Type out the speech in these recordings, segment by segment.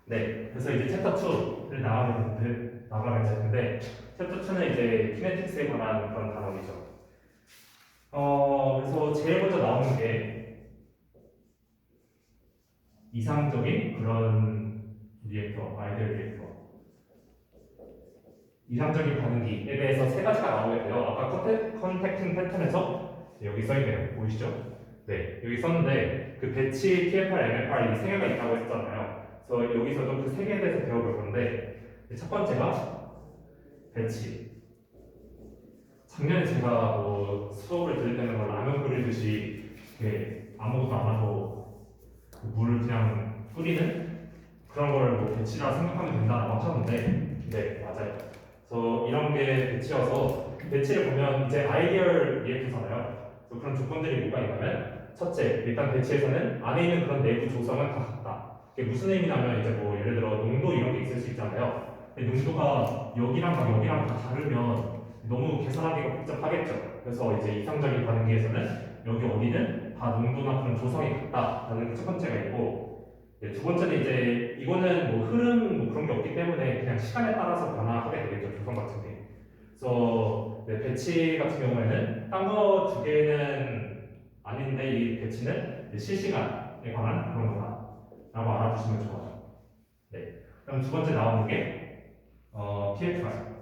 네, 그래서 이제 챕터 2를 나가게 될 텐데, 챕터 2는 이제 키네틱스에 관한 그런 단어이죠. 그래서 제일 먼저 나오는 게 이상적인 그런 리액터, 아이디어 리액터. 이상적인 반응기에 대해서 세 가지가 나오게 돼요. 아까 컨택팅 패턴에서 여기 써있네요. 보이시죠? 네, 여기 썼는데 그 배치, TFR, MFR 이 세 개가 있다고 했잖아요. 그래서 여기서도 그 세 개에 대해서 배워볼 건데 첫 번째가 배치. 작년에 제가 뭐 수업을 들을 때는 뭐 라면 끓이듯이 이렇게 아무것도 안 하고 물을 그냥 끓이는 그런 걸 뭐 배치라 생각하면 된다라고 하셨는데 네, 맞아요. 그래서 이런 게 배치여서 배치를 보면 이제 아이디얼 리액터잖아요. 그래서 그런 조건들이 뭐가 있냐면 첫째, 일단 배치에서는 안에 있는 그런 내부 조성은 다 같다. 이게 무슨 의미냐면 이제 뭐 예를 들어 농도 이런 게 있을 수 있잖아요. 근데 농도가 여기랑 다 다르면 너무 계산하기가 복잡하겠죠. 그래서 이제 이상적인 반응기에서는 여기 어디는 다 농도나 그런 조성이 같다라는 게 첫 번째가 있고, 네, 두 번째는 이제 이거는 뭐 흐름 뭐 그런 게 없기 때문에 그냥 시간에 따라서 변화하게 되겠죠. 조성 같은 게. 그래서 네, 배치 같은 경우에는 딴 거 두 개는 아닌데 이 배치는 실시간에 관한 그런 거다라고 알아두시면 좋아요. 네. 그럼 두 번째 나오는 게 PFR.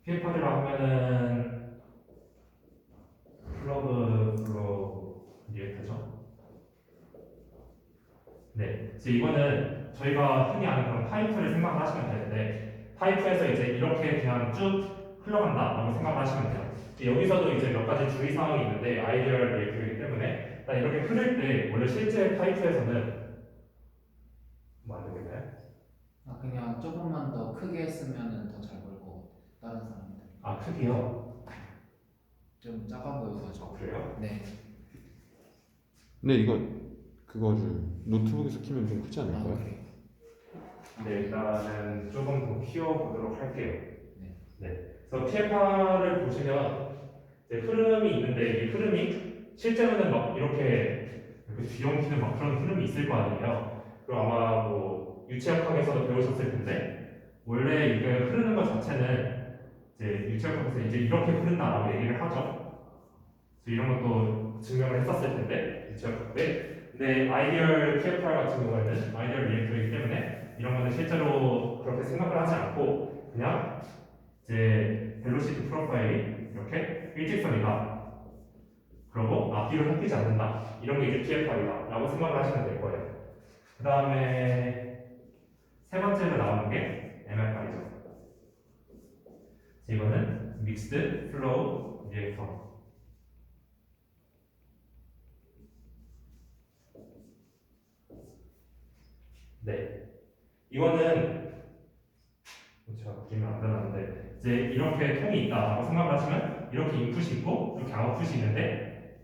PFR이라 하면은 플러그 플로우 리액터죠. 네. 이제 이거는 저희가 흔히 아는 그런 파이프를 생각을 하시면 되는데 파이프에서 이제 이렇게 그냥 쭉 흘러간다라고 생각을 하시면 돼요. 이제 여기서도 이제 몇 가지 주의 사항이 있는데 아이디얼 리액터이기 때문에 일단 이렇게 흐를 때 원래 실제 파이프에서는 뭐 안 되겠나요? 아, 그냥 조금만 더 크게 했으면 더 잘 보일 것 같아요. 다른 사람들. 아 크기요? 좀 작아 보여가지고. 그래요? 네. 근데 이거 그거를 노트북에서 키면 좀 크지 아, 않을까요? 그래요? 네, 일단은 조금 더 키워보도록 할게요. 네. 네. 그래서 TFR을 보시면 이제 흐름이 있는데 이 흐름이 실제로는 막 이렇게 뒤엉키는 막 그런 흐름이 있을 거 아니에요. 그리고 아마 뭐 유체역학에서도 배우셨을 텐데 원래 이게 흐르는 것 자체는 이제 유체역학에서 이제 이렇게 흐른다라고 얘기를 하죠. 그래서 이런 것도 증명을 했었을 텐데 유체역학 때. 근데 아이디얼 TFR 같은 경우에는 아이디얼 리액터이기 때문에 이런 거는 실제로 그렇게 생각을 하지 않고 그냥 이제 벨로시티 프로파일이 이렇게 일직선이다. 그리고 앞뒤로 섞이지 않는다. 이런 게 이제 TFR이다. 라고 생각을 하시면 될 거예요. 그 다음에 세 번째로 나오는 게 MFR이죠. 이거는 믹스드 플로우 리액터. 네. 이거는 제가 그리면 안 되는데 이제 이렇게 통이 있다라고 생각을 하시면 이렇게 인풋이 있고 이렇게 아웃풋이 있는데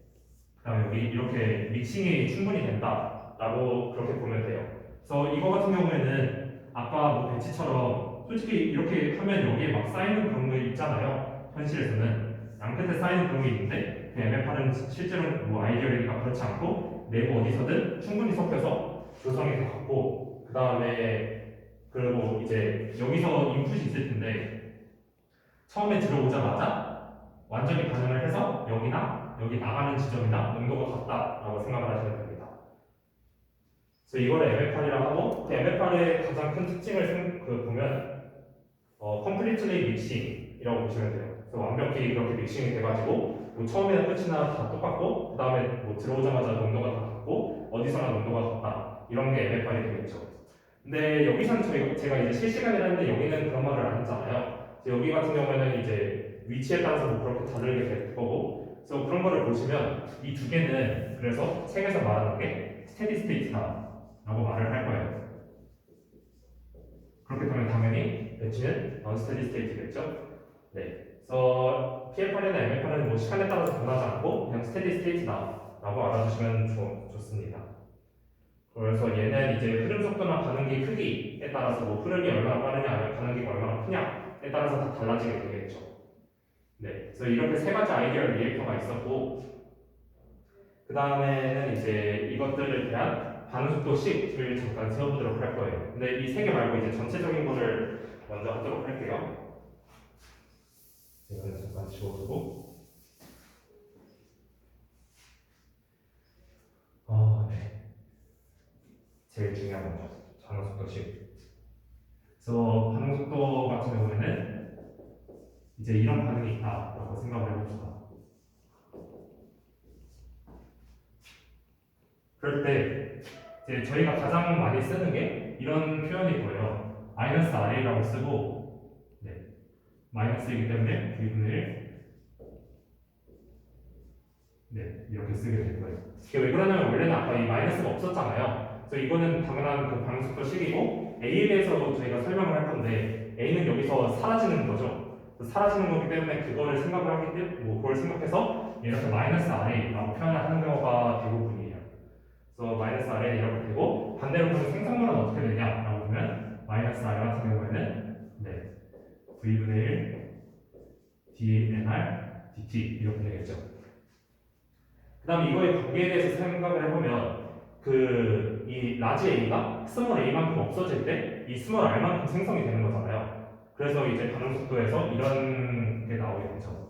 그다음에 여기 이렇게 믹싱이 충분히 된다라고 그렇게 보면 돼요. 그래서 이거 같은 경우에는 아까 뭐 배치처럼 솔직히 이렇게 하면 여기에 막 쌓이는 그런 거 있잖아요. 현실에서는 양끝에 쌓이는 그런 게 있는데 그 MFR은 실제로는 뭐 아이디어리가 그렇지 않고 내부 어디서든 충분히 섞여서 조성이 다 같고 그 다음에 그리고 이제 여기서 인풋이 있을 텐데 처음에 들어오자마자 완전히 반응을 해서 여기나 여기 나가는 지점이나 농도가 같다라고 생각을 하시면 됩니다. 그래서 이거를 MFR이라고 하고 그 MFR의 가장 큰 특징을 보면 completely mixing이라고 보시면 돼요. 그래서 완벽히 그렇게 믹싱이 돼가지고 뭐 처음이나 끝이나 다 똑같고 그 다음에 뭐 들어오자마자 농도가 다 같고 어디서나 농도가 같다 이런 게 MFR이 되겠죠. 근데 여기서는 제가 이제 실시간이라는데 여기는 그런 말을 안 했잖아요. 여기 같은 경우에는 이제 위치에 따라서 뭐 그렇게 다르게 될 거고, 그래서 그런 거를 보시면 이 두 개는 그래서 책에서 말하는 게 스테디 스테이트다라고 말을 할 거예요. 그렇게 되면 당연히 배치는 non-steady state겠죠. 네. 그래서 PFR이나 MFR은 뭐 시간에 따라서 변하지 않고 그냥 스테디 스테이트다라고 알아두시면 좋습니다. 그래서 얘는 이제 흐름 속도나 반응기 크기에 따라서 뭐 흐름이 얼마나 빠르냐, 아니면 반응기가 얼마나 크냐에 따라서 다 달라지게 되겠죠. 네, 그래서 이렇게 세 가지 아이디얼 리액터가 있었고, 그 다음에는 이제 이것들에 대한 반응 속도 10을 잠깐 세워보도록 할 거예요. 근데 이 세 개 말고 이제 전체적인 거를 먼저 하도록 할게요. 이거는 잠깐 지워두고. 네. 제일 중요한 거죠. 반응 속도 10. 그래서 반응 속도 같은 경우에는 이제 이런 반응이 있다라고 생각을 해봅시다. 그럴 때 이제 저희가 가장 많이 쓰는 게 이런 표현일 거예요. 마이너스 RA라고 쓰고, 네, 마이너스이기 때문에 V분의 1, 네, 이렇게 쓰게 될 거예요. 이게 왜 그러냐면 원래는 아까 이 마이너스가 없었잖아요. 그래서 이거는 당연한 그 방식도 식이고 A에 대해서도 저희가 설명을 할 건데 A는 여기서 사라지는 거죠. 사라지는 거기 때문에 그거를 생각을 하기 때문에 그걸 생각해서 이렇게 마이너스 RA라고 표현을 하는 경우가 대부분이에요. 그래서 마이너스 RA 이렇게 되고 반대로 그럼 생성물은 어떻게 되냐라고 보면 마이너스 R 같은 경우에는 네, V분의 1 dNR dt 이렇게 되겠죠. 그 다음에 이거의 관계에 대해서 생각을 해보면 이 라지 A가 스몰 a만큼 없어질 때 이 스몰 r만큼 생성이 되는 거잖아요. 그래서 이제 반응 속도에서 이런 게 나오게 되죠.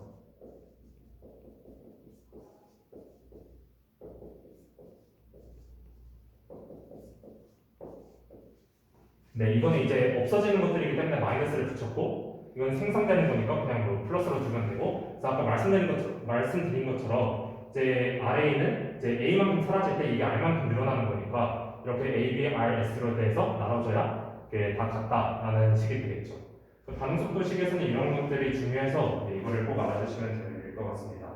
네, 이거는 이제 없어지는 것들이기 때문에 마이너스를 붙였고 이건 생성되는 거니까 그냥 뭐 플러스로 두면 되고 그래서 아까 말씀드린 것처럼 이제 RA는 이제 A만큼 사라질 때 이게 R만큼 늘어나는 거니까 이렇게 A, B, R, S로 돼서 나눠져야 이게 다 같다라는 식이 되겠죠. 반응 속도 식에서는 이런 것들이 중요해서 네, 이거를 꼭 알아주시면 될 것 같습니다.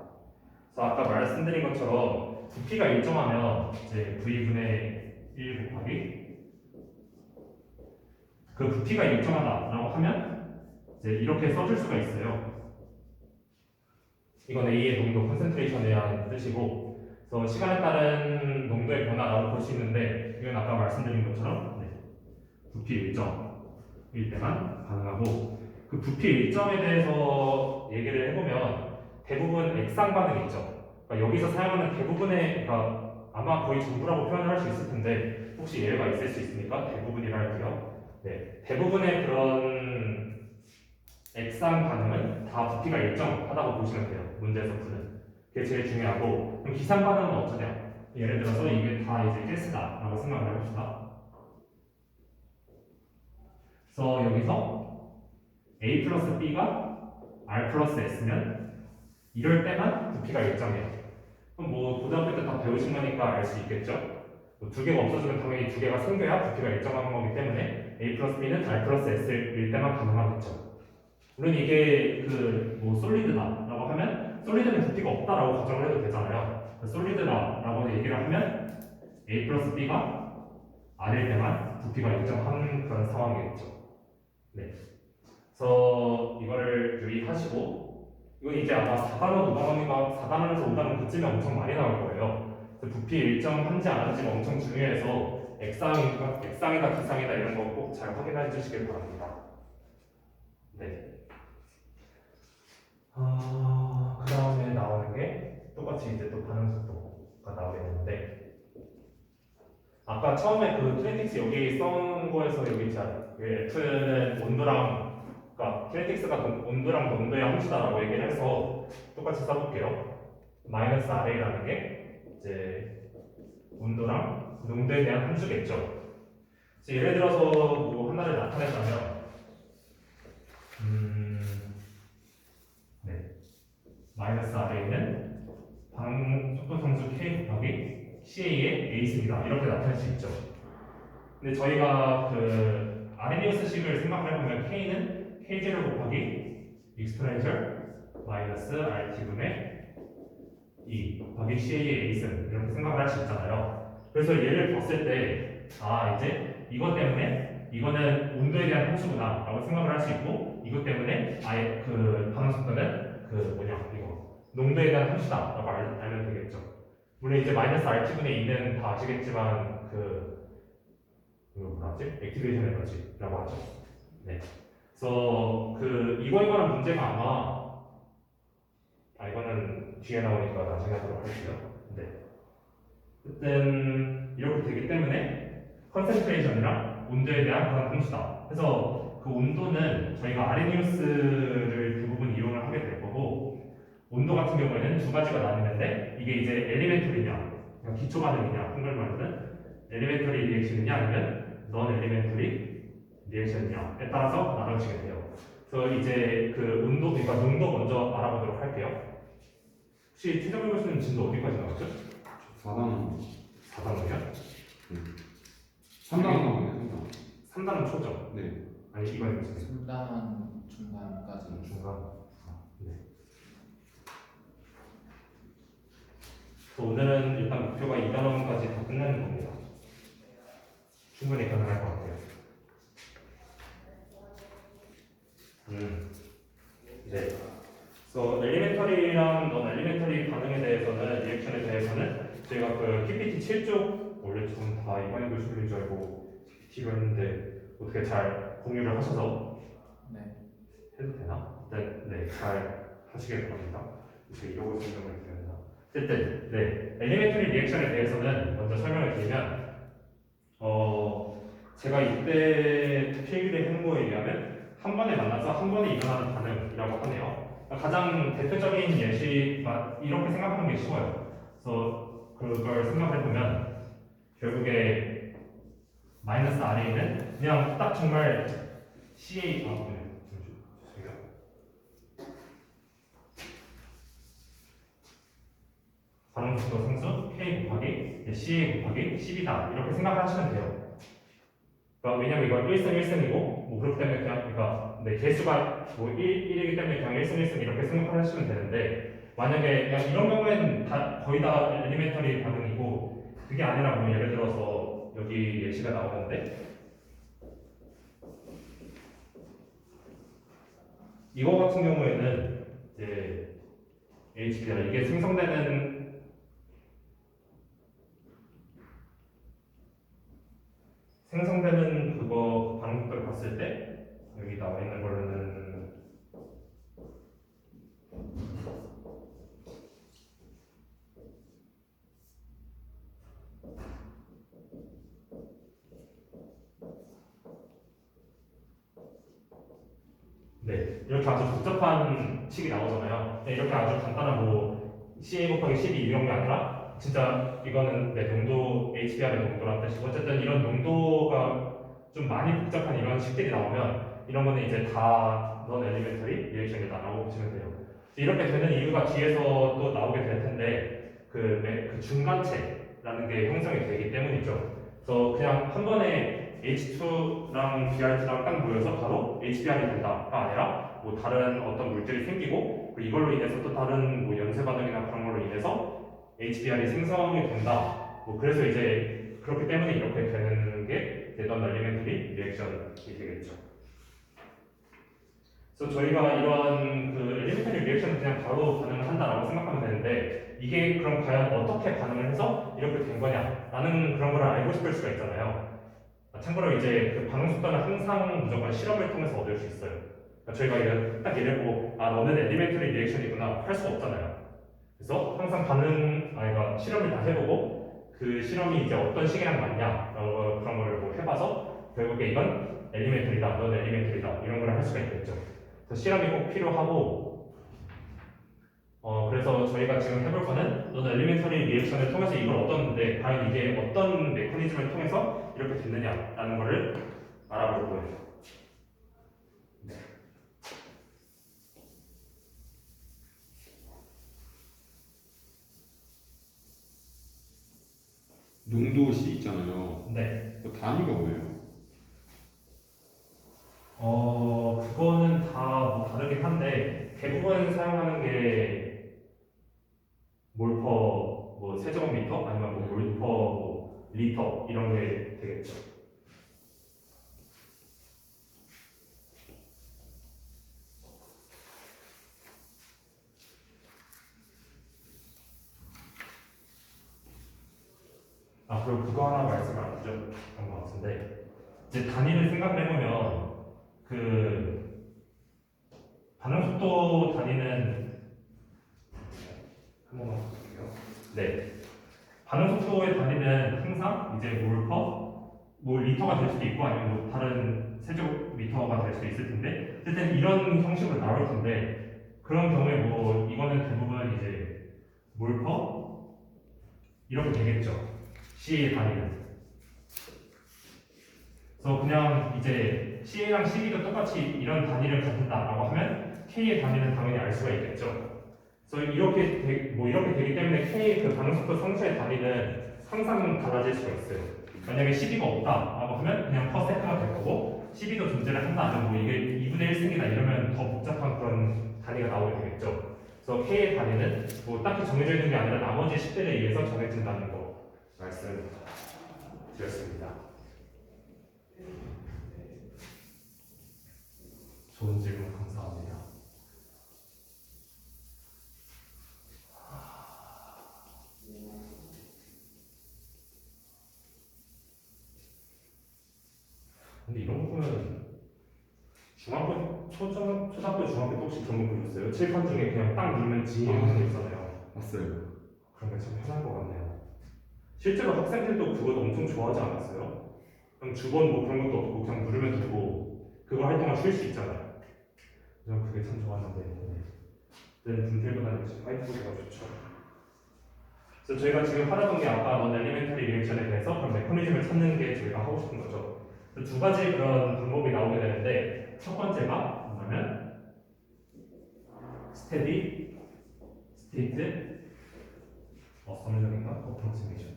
그래서 아까 말씀드린 것처럼 부피가 일정하면 이제 V분의 1 곱하기 그 부피가 일정하다라고 하면 이제 이렇게 써줄 수가 있어요. 이건 A의 농도, 컨센트레이션에 대한 뜻이고, 그래서 시간에 따른 농도의 변화라고 볼 수 있는데, 이건 아까 말씀드린 것처럼 네, 부피 일정일 때만 가능하고, 그 부피 일정에 대해서 얘기를 해보면 대부분 액상 반응이 있죠. 그러니까 여기서 사용하는 대부분의, 그러니까 아마 거의 전부라고 표현을 할 수 있을 텐데, 혹시 예외가 있을 수 있으니까 대부분이라 할게요. 네, 대부분의 그런 액상 반응은 다 부피가 일정하다고 보시면 돼요. 문제에서 푸는. 그게 제일 중요하고, 그럼 기상 반응은 어떠냐? 예를 들어서 이게 다 이제 가스다라고 생각을 해봅시다. 그래서 여기서 A 플러스 B가 R 플러스 S면 이럴 때만 부피가 일정해요. 그럼 뭐 고등학교 때 다 배우신 거니까 알 수 있겠죠? 두 개가 없어지면 당연히 두 개가 생겨야 부피가 일정한 거기 때문에 A 플러스 B는 R 플러스 S일 때만 가능하겠죠. 물론 이게 뭐 솔리드다라고 하면 솔리드는 부피가 없다라고 가정을 해도 되잖아요. 솔리드다라고 얘기를 하면 A 플러스 B가 R일 때만 부피가 일정한 그런 상황이겠죠. 네. 그래서 이거를 유의하시고 이건 이제 아마 4단원, 4단원에서 5단원 그쯤에 엄청 많이 나올 거예요. 부피 일정한지 안 한지가 엄청 중요해서 액상이다 기상이다 이런 거 꼭 잘 확인해 주시길 바랍니다. 네. 그 다음에 나오는 게 똑같이 이제 또 반응 속도가 나오게 되는데 아까 처음에 그 키네틱스 여기 써놓은 거에서 여기 F는 온도랑 그러니까 키네틱스가 온도랑 농도의 함수다라고 얘기를 해서 똑같이 써볼게요. 마이너스 RA라는 게 이제 온도랑 농도에 대한 함수겠죠. 예를 들어서 뭐 하나를 나타내자면 네. 마이너스 RA는 반응 속도 상수 K 곱하기 CA의 A승이다 이렇게 나타낼 수 있죠. 근데 저희가 그 아레니우스식을 생각을 해보면 K는 K0 곱하기 익스포넨셜 마이너스 RT분의 E 곱하기 CA의 A승 이렇게 생각을 할 수 있잖아요. 그래서 얘를 봤을 때 이제 이것 때문에 이거는 온도에 대한 함수구나 라고 생각을 할 수 있고 이것 때문에 아예 그 반응 속도는 이거 농도에 대한 함수다 라고 알면 되겠죠. 물론 이제 마이너스 RT분의 2는 다 아시겠지만 액티베이션 에너지라고 하죠. 네. 그래서 이거에 관한 문제가 이거는 뒤에 나오니까 나중에 하도록 할게요. 네. 어쨌든 이렇게 되기 때문에 컨센트레이션이랑 온도에 대한 그런 함수다. 그래서 그 온도는 저희가 아레니우스를 대부분 이용을 하게 될 거고 온도 같은 경우에는 두 가지가 나뉘는데 이게 이제 엘리멘터리냐 기초 반응이냐 한글말로는 엘리멘터리 리액션이냐 아니면 넌 엘리멘터리 리액션이냐에 따라서 나눠지게 돼요. 그래서 이제 그 온도 그러니까 농도 먼저 알아보도록 할게요. 혹시 최정일 교수님 진도 어디까지 나왔죠? 4단 4단원이요? 3단 나오네 3단 3단은 초죠? 네. 아니 이건 무슨 3단 중간까지. 중간. 네. 그래서 오늘은 일단 목표가 2단원까지 다 끝내는 겁니다. 충분히 가능할 것 같아요. 네. 그래서 엘리멘터리랑 넌 엘리멘터리 반응에 대해서는 리액션에 대해서는 저희가 그 PPT 7쪽 원래 좀 다 이관희 교수님인 줄 알고 PPT로 했는데 어떻게 잘 공유를 하셔서 네. 해도 되나? 네, 잘 하시길 바랍니다. 이렇게 이러고 설명을 드립니다. 어쨌든, 네, 엘리멘터리 리액션에 대해서는 먼저 설명을 드리면, 제가 이때 필기를 한 거에 의하면 한 번에 만나서 한 번에 일어나는 반응이라고 하네요. 가장 대표적인 예시가 이렇게 생각하는 게 쉬워요. 그래서 그걸 생각해 보면 결국에 마이너스 R에는 그냥 딱 정말 CA 죄송해요. 반응속도 상수 K 곱하기 CA 곱하기 10이다 이렇게 생각하시면 돼요. 그러니까 왜냐면 이거 1승 1승이고 뭐 그렇기 때문에 그냥 그러니까 네, 개수가 뭐 1이기 때문에 그냥 1승 1승 이렇게 생각하시면 되는데 만약에 그냥 이런 경우에는 다 거의 다 엘리멘터리 반응이고 그게 아니라 뭐 예를 들어서 여기 예시가 나오는데 이거 같은 경우에는 이제 HBR 이게 생성되는 그거 반응속도를 봤을 때 여기 나와 있는 거는 네 이렇게 아주 복잡한 식이 나오잖아요. 네, 이렇게 아주 간단한 뭐 CA 곱하기 12 이런 게 아니라 진짜 이거는 내 농도 HBR의 농도란 뜻이고 어쨌든 이런 농도가 좀 많이 복잡한 이런 식들이 나오면 이런 거는 이제 다 넌 엘리멘터리 리액션이다라고 보시면 돼요. 이렇게 되는 이유가 뒤에서 또 나오게 될 텐데 그 중간체라는 게 형성이 되기 때문이죠. 그래서 그냥 한 번에 H2랑 BR2랑 딱 모여서 바로 HBR이 된다가 아니라 뭐 다른 어떤 물질이 생기고 이걸로 인해서 또 다른 뭐 연쇄 반응이나 그런 걸로 인해서 HBR이 생성이 된다. 뭐 그래서 이제 그렇기 때문에 이렇게 되는 게 넌 엘리멘터리 리액션이 되겠죠. 그래서 저희가 이런 그 엘리멘터리 리액션을 그냥 바로 반응을 한다라고 생각하면 되는데 이게 그럼 과연 어떻게 반응을 해서 이렇게 된 거냐라는 그런 걸 알고 싶을 수가 있잖아요. 참고로 이제 그 반응 속도는 항상 무조건 실험을 통해서 얻을 수 있어요. 그러니까 저희가 이거 딱 이래보고 너는 엘리멘터리 리액션이구나 할 수 없잖아요. 그래서 항상 그러니까 실험을 다 해보고 그 실험이 이제 어떤 시기랑 맞냐 그런 거를 뭐 해봐서 결국에 이건 엘리멘터리다, 넌 엘리멘터리다 이런 걸 할 수가 있겠죠. 그래서 실험이 꼭 필요하고 그래서 저희가 지금 해볼 거는 넌 엘리멘터리 리액션을 통해서 이걸 얻었는데 과연 이게 어떤 메커니즘을 통해서 이렇게 됐느냐라는 거를 알아볼 거예요. 네. 농도 C 있잖아요. 네. 그 단위가 뭐예요? 그거는 다 뭐 다르긴 한데 대부분 사용하는 게 몰퍼 뭐 세제곱미터 아니면 뭐 몰퍼 뭐 리터 이런 게 되겠죠. 그리고 그거 하나 말씀을 안 드렸던 것 같은데 이제 단위를 생각을 해보면 그 반응 속도 단위는 한 번만 볼게요. 네. 반응 속도의 단위는 항상 이제 뭐 리터가 될 수도 있고 아니면 뭐 다른 세제곱미터가 될 수도 있을 텐데 어쨌든 이런 형식으로 나올 텐데 그런 경우에 뭐 이거는 대부분 이제 몰퍼 이렇게 되겠죠. C의 단위는. 그래서 그냥 이제 C랑 C도 똑같이 이런 단위를 갖는다라고 하면 K의 단위는 당연히 알 수가 있겠죠. 그래서 이렇게 되기 때문에 K 그 반응 속도 상수의 단위는 항상 달라질 수가 있어요. 만약에 12가 없다라고 하면 그냥 퍼 세트가 될 거고 12도 존재를 한다 하면 뭐 이게 2분의 1승이다 이러면 더 복잡한 그런 단위가 나오게 되겠죠. 그래서 K의 단위는 뭐 딱히 정해져 있는 게 아니라 나머지 10들에 의해서 정해진다는 거 말씀드렸습니다. 좋은 질문 감사합니다. 근데 이런 부분은 초등학교, 중학교 때 혹시 그런 거 보셨어요? 칠판 중에 그냥 딱 누르면 G 이런 거 있잖아요. 봤어요. 그런 게 참 편한 것 같네요. 실제로 학생들도 그거 엄청 좋아하지 않았어요? 그냥 주번 뭐 그런 것도 없고 그냥 누르면 되고 그거 할 동안 쉴 수 있잖아요. 저는 그게 참 좋았는데 분필보다는 역시 화이트보드가 좋죠. 그래서 저희가 지금 하려던 게 아까 넌 엘리멘터리 리액션에 대해서 그런 메커니즘을 찾는 게 저희가 하고 싶은 거죠. 두 가지 그런 방법이 나오게 되는데 첫 번째가 뭐냐면 스테디 스테이트 어썸션인가 어프로क्시메이션.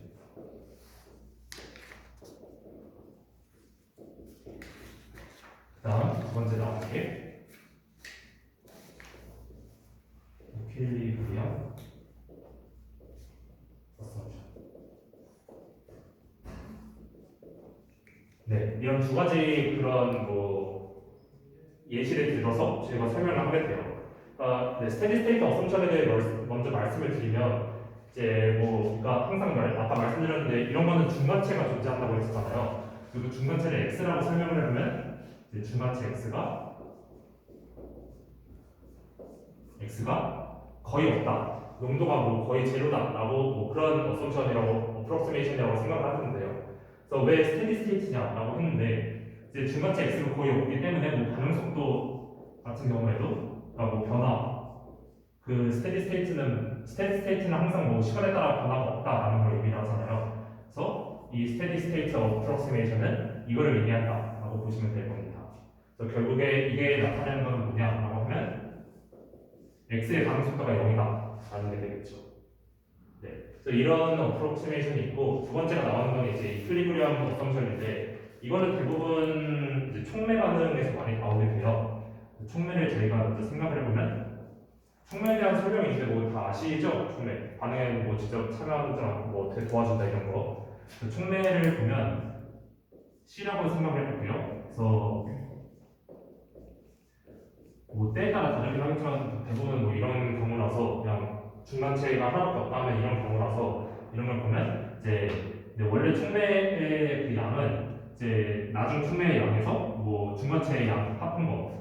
그다음 두 번째 나오는 게 이퀄리브리엄 어썸션. 네, 이런 두 가지 그런 뭐 예시를 들어서 저희가 설명을 하게 돼요. 그러니까 스테디 스테이트 어썸션에 대해 먼저 말씀을 드리면 이제 뭐 그러니까 항상 아까 말씀드렸는데 이런 거는 중간체가 존재한다고 했었잖아요. 그리고 중간체를 x라고 설명을 하면 이제 중간체 x가 거의 없다, 농도가 뭐 거의 제로다라고 뭐 그런 어썸션이라고 어프록시메이션이라고 생각을 하는데요. 그래서 왜 스테디 스테이트냐라고 했는데 이제 중간체 x가 거의 없기 때문에 뭐 반응 속도 같은 경우에도 뭐 변화 그 스테디 스테이트는 항상 뭐 시간에 따라 변화가 없다라는 걸 의미를 하잖아요. 그래서 이 스테디 스테이트 어프록시메이션은 이거를 의미한다라고 보시면 될 겁니다. 그래서 결국에 이게 나타내는 건 뭐냐라고 하면 x의 반응 속도가 0이다라는 게 되겠죠. 네. 그래서 이런 어프록시메이션이 있고 두 번째가 나오는 건 이제 이퀄리브리엄 어썸션인데 이거는 대부분 이제 촉매 반응에서 많이 나오게 돼요. 촉매를 저희가 먼저 생각을 해보면 촉매에 대한 설명이 있는데 뭐 다 아시죠? 촉매 반응에 뭐 직접 참여하는 뭐 어떻게 도와준다 이런 거. 촉매를 보면 C라고 생각을 해볼게요. 그래서 뭐 때에 따라 다르긴 하겠지만 대부분 뭐 이런 경우라서 그냥 중간체가 하나밖에 없다면 이런 경우라서 이런 걸 보면 이제 원래 촉매의 그 양은 이제 나중 촉매의 양에서 뭐 중간체의 양 합한 거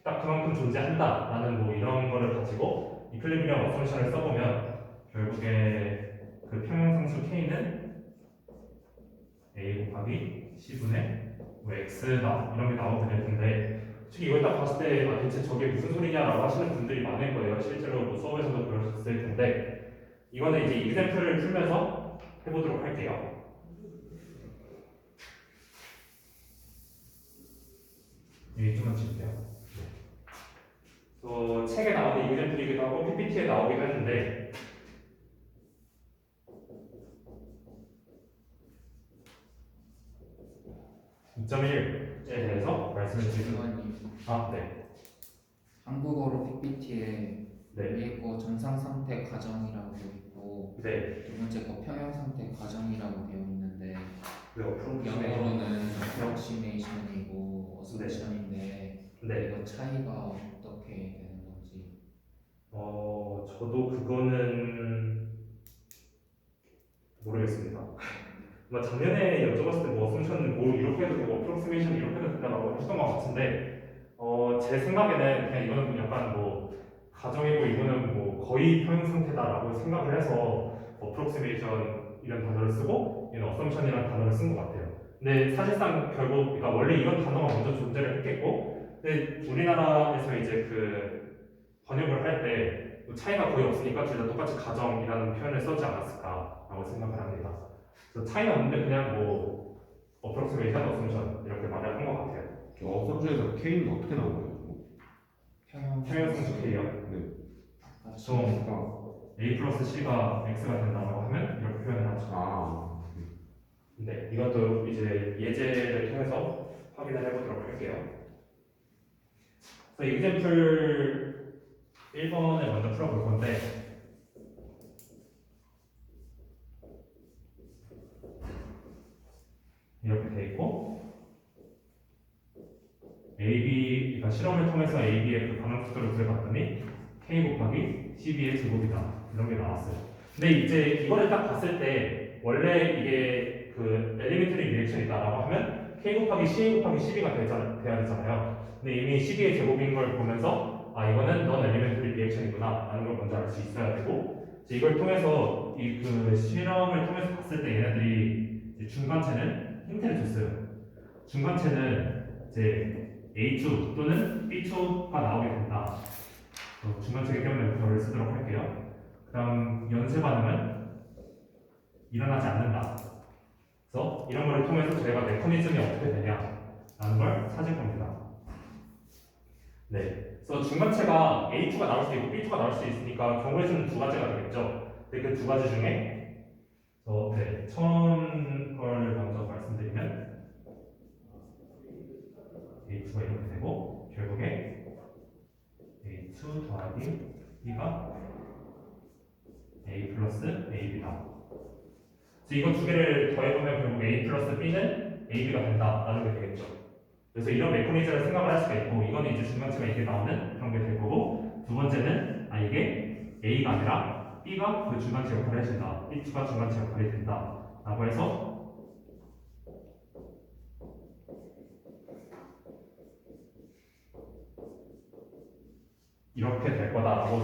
딱 그만큼 존재한다라는 뭐 이런 거를 가지고 이퀄리브리엄 어썸션을 써보면 결국에 그 평형상수 K는 A 곱하기 C분의 뭐 X다 이런 게 나오게 될 텐데 솔직히 이걸 딱 봤을 때 대체 저게 무슨 소리냐라고 하시는 분들이 많을 거예요. 실제로 뭐 수업에서도 그러셨을 텐데 이거는 이제 익sem플을 풀면서 해보도록 할게요. 여기 좀만 지울게요. 책에 나오는 익셈플이기도 하고 PPT에 나오기도 했는데 (2.1)에 대해서 말씀을 드리도록 네. 한국어로 PPT에 네. 위에 거 정상 상태 과정이라고 되어 있고 네. 두 번째 거 평형 상태 과정이라고 되어 있는데 그 영어로는 approximation이고 assumption인데 네. 이거 차이가 어떻게 되는 건지. 저도 그거는 모르겠습니다. 작년에 여쭤봤을 때 뭐 어썸션은 뭐 이렇게 해도 되고 어프록시메이션 이렇게 해도 된다고 하셨던 것 같은데 제 생각에는 그냥 이거는 약간 뭐 가정이고 이거는 뭐 거의 평형 상태다라고 생각을 해서 어프록시메이션 이런 단어를 쓰고 얘는 assumption이라는 단어를 쓴 것 같아요. 근데 사실상 결국 그러니까 원래 이런 단어가 먼저 존재를 했겠고, 근데 우리나라에서 이제 그 번역을 할 때 차이가 거의 없으니까 둘 다 똑같이 가정이라는 표현을 쓰지 않았을까라고 생각을 합니다. 그래서 차이는 없는데 그냥 뭐 approximation, assumption 이렇게 말을 한 것 같아요. 어썸션에서 K는 어떻게 나온 거예요? 평형성수 K요. 보통 A 플러스 C가 X가 된다고 하면 이렇게 표현을 하죠. 아, 네, 이것도 이제 예제를 통해서 확인을 해보도록 할게요. 그래서 example 1번을 먼저 풀어볼 건데, 이렇게 돼 있고, AB, 그러니까 실험을 통해서 AB의 그 반응 속도를 구해봤더니 K 곱하기 12의 제곱이다. 이런 게 나왔어요. 근데 이제 이거를 딱 봤을 때 원래 이게 그 엘리멘터리 리액션이다라고 하면 K 곱하기 CA 곱하기 12가 돼야 되잖아요. 근데 이미 12의 제곱인 걸 보면서 아 이거는 넌 엘리멘터리 리액션이구나 라는 걸 먼저 알 수 있어야 되고, 이제 이걸 통해서 이 그 실험을 통해서 봤을 때 얘네들이 이제 중간체는 힌트를 줬어요. 중간체는 이제 A2 또는 B2가 나오게 된다. 중간체이기 때문에 별을 쓰도록 할게요. 그 다음 연쇄 반응은 일어나지 않는다. 그래서 이런 걸 통해서 저희가 메커니즘이 어떻게 되냐라는 걸 찾을 겁니다. 네. 그래서 중간체가 A2가 나올 수 있고 B2가 나올 수 있으니까 경우의 수는 두 가지가 되겠죠. 근데 그 두 가지 중에 처음 걸 먼저 말씀드리면 A2가 이렇게 되고 결국에 A2 더하기 B가 A 플러스 AB다. 그래서 이거 두 개를 더해보면 결국 A 플러스 B는 AB가 된다라는 게 되겠죠. 그래서 이런 메커니즘을 생각을 할 수가 있고, 이거는 이제 중간체가 이게 나오는 그런 게 될 거고, 두 번째는 이게 A가 아니라 B가 그 중간체 역할을 해준다. B2가 중간체 역할이 된다. 라고 해서 이렇게 될 거다라고